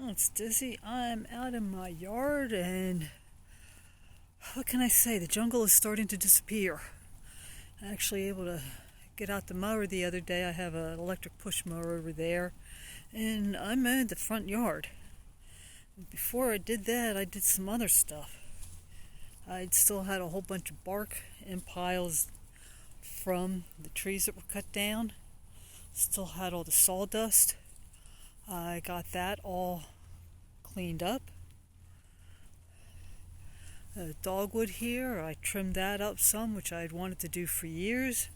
Oh, it's Dizzy. I'm out in my yard, and what can I say? The jungle is starting to disappear. I'm actually able to get out the mower the other day. I have an electric push mower over there, and I mowed the front yard. Before I did that, I did some other stuff. I still had a whole bunch of bark in piles from the trees that were cut down. Still had all the sawdust. I got that all cleaned up. Dogwood here, I trimmed that up some, which I had wanted to do for years.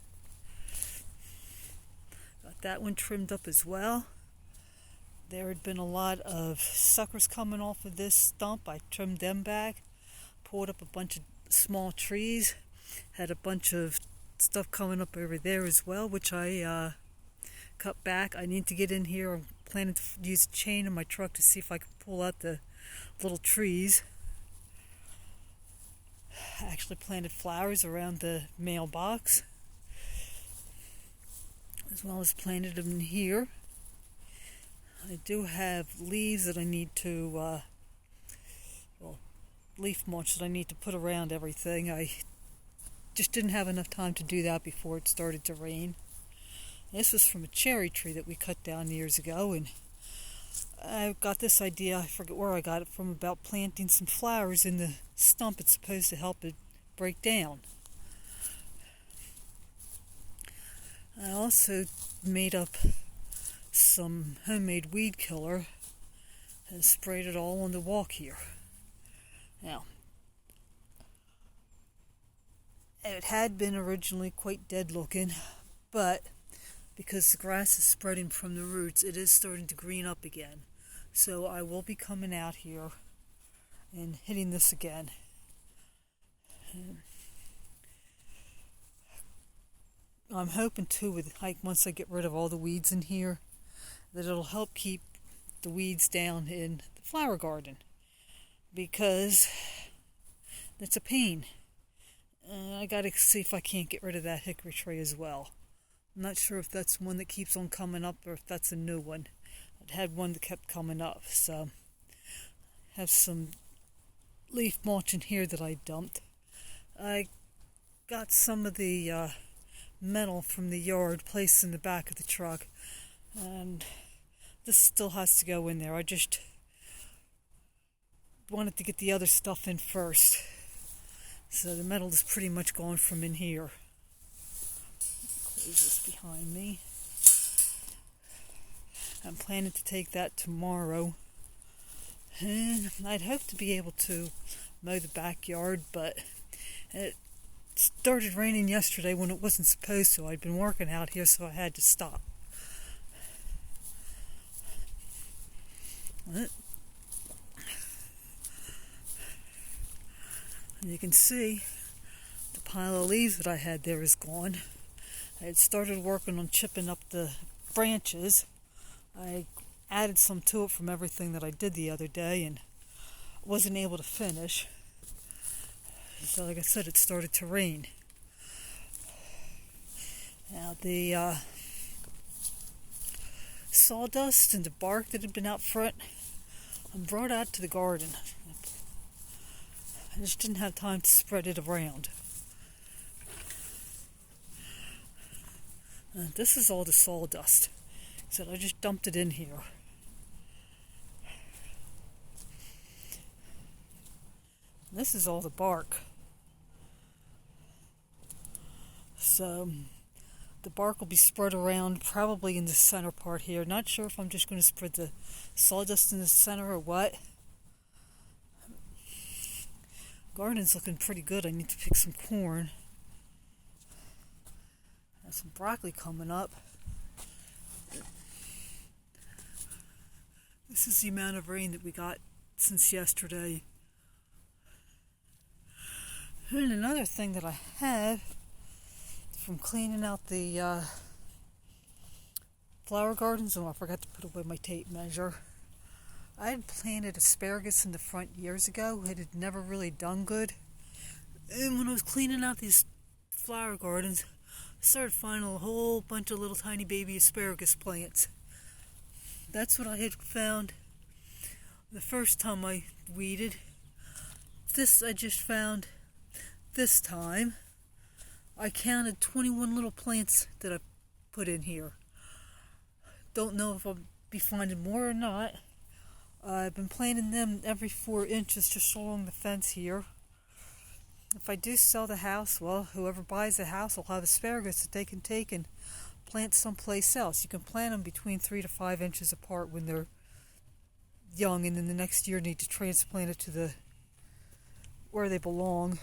Got that one trimmed up as well. There had been a lot of suckers coming off of this stump. I trimmed them back, pulled up a bunch of small trees, had a bunch of stuff coming up over there as well, which I cut back. I need to get in here. I'm planning to use a chain in my truck to see if I can pull out the little trees. I actually planted flowers around the mailbox, as well as planted them in here. I do have leaves that I need to, leaf mulch that I need to put around everything. I just didn't have enough time to do that before it started to rain. This was from a cherry tree that we cut down years ago, and I got this idea, I forget where I got it from, about planting some flowers in the stump. It's supposed to help it break down. I also made up some homemade weed killer and sprayed it all on the walk here. Now, it had been originally quite dead looking, but because the grass is spreading from the roots, it is starting to green up again. So I will be coming out here and hitting this again. I'm hoping too, with once I get rid of all the weeds in here, that it'll help keep the weeds down in the flower garden, because it's a pain. I gotta see if I can't get rid of that hickory tree as well. I'm not sure if that's one that keeps on coming up or if that's a new one. I had one that kept coming up, so I have some leaf mulch in here that I dumped. I got some of the metal from the yard placed in the back of the truck, and this still has to go in there. I just wanted to get the other stuff in first, so the metal is pretty much gone from in here. Close this behind me. I'm planning to take that tomorrow, and I'd hope to be able to mow the backyard, but it started raining yesterday when it wasn't supposed to. I'd been working out here, so I had to stop. And you can see the pile of leaves that I had there is gone. I had started working on chipping up the branches. I added some to it from everything that I did the other day and wasn't able to finish. So like I said, it started to rain. Now the sawdust and the bark that had been out front, I brought out to the garden. I just didn't have time to spread it around. This is all the sawdust, so I just dumped it in here. This is all the bark. So the bark will be spread around probably in the center part here. Not sure if I'm just going to spread the sawdust in the center or what. Garden's looking pretty good. I need to pick some corn. Got some broccoli coming up. This is the amount of rain that we got since yesterday. And another thing that I have from cleaning out the flower gardens, I forgot to put away my tape measure. I had planted asparagus in the front years ago. It had never really done good. And when I was cleaning out these flower gardens, I started finding a whole bunch of little tiny baby asparagus plants. That's what I had found the first time I weeded. This I just found this time. I counted 21 little plants that I put in here. Don't know if I'll be finding more or not. I've been planting them every 4 inches just along the fence here. If I do sell the house, well, whoever buys the house will have asparagus that they can take and plant someplace else. You can plant them between 3 to 5 inches apart when they're young, and then the next year need to transplant it to where they belong.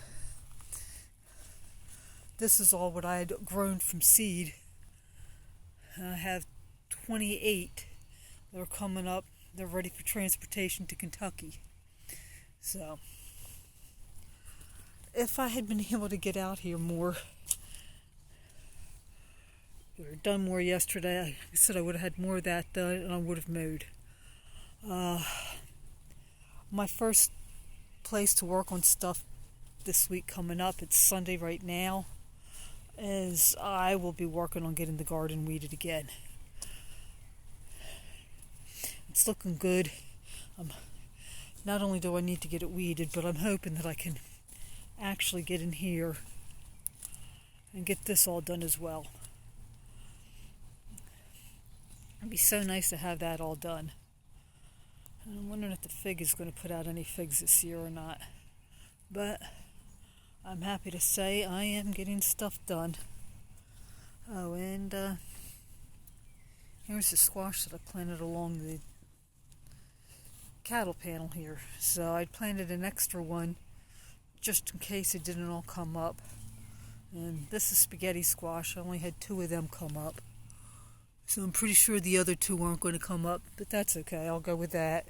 This is all what I had grown from seed. I have 28 that are coming up. They're ready for transportation to Kentucky. So, if I had been able to get out here more, we were done more yesterday. I said I would have had more of that done, and I would have mowed. My first place to work on stuff this week coming up, it's Sunday right now, is I will be working on getting the garden weeded again. It's looking good. Not only do I need to get it weeded, but I'm hoping that I can actually get in here and get this all done as well. It'd be so nice to have that all done. I'm wondering if the fig is going to put out any figs this year or not. But I'm happy to say I am getting stuff done. Oh, and here's the squash that I planted along the cattle panel here. So I planted an extra one just in case it didn't all come up. And this is spaghetti squash. I only had 2 of them come up. So I'm pretty sure the other 2 aren't going to come up, but that's okay. I'll go with that.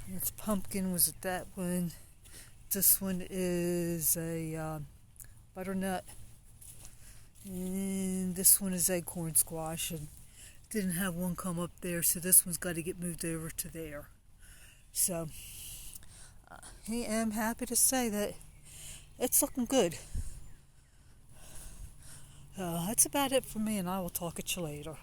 This pumpkin was that one. This one is a butternut. And this one is acorn squash. And didn't have one come up there, so this one's got to get moved over to there. So, I am happy to say that it's looking good. That's about it for me, and I will talk at you later.